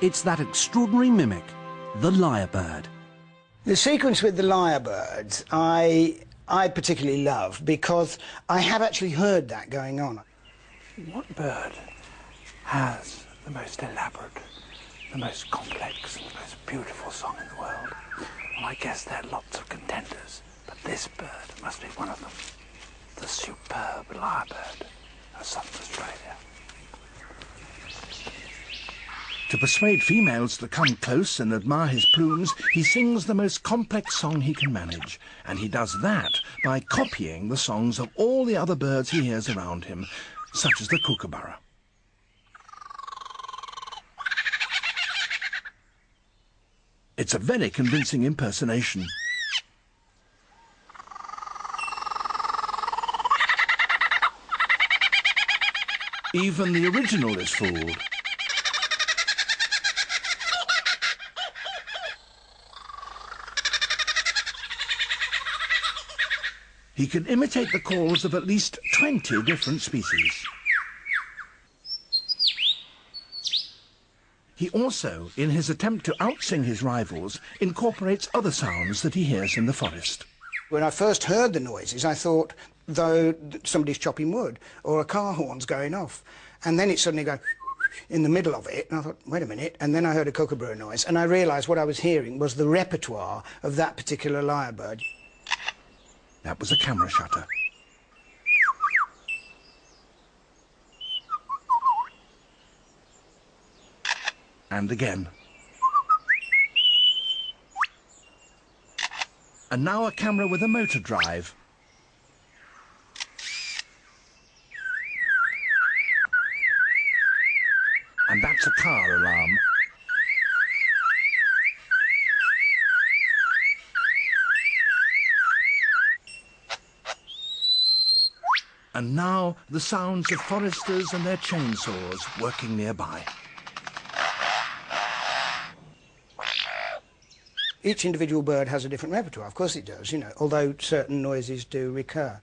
It's that extraordinary mimic, the lyrebird. The sequence with the lyrebirds I particularly love because I have actually heard that going on. What bird has the most elaborate, the most complex, the most beautiful song in the world? Well, I guess there are lots of contenders, but this bird must be one of them. The superb lyrebird of Southern Australia. To persuade females to come close and admire his plumes, he sings the most complex song he can manage, and he does that by copying the songs of all the other birds he hears around him, such as the kookaburra. It's a very convincing impersonation. Even the original is fooled. He can imitate the calls of at least 20 different species. He also, in his attempt to outsing his rivals, incorporates other sounds that he hears in the forest. When I first heard the noises, I thought, though, somebody's chopping wood or a car horn's going off. And then it suddenly goes in the middle of it, and I thought, wait a minute. And then I heard a kookaburra noise, and I realised what I was hearing was the repertoire of that particular lyrebird. That was a camera shutter. And again. And now a camera with a motor drive. And that's a car alarm. And now the sounds of foresters and their chainsaws working nearby. Each individual bird has a different repertoire, of course it does, you know, although certain noises do recur.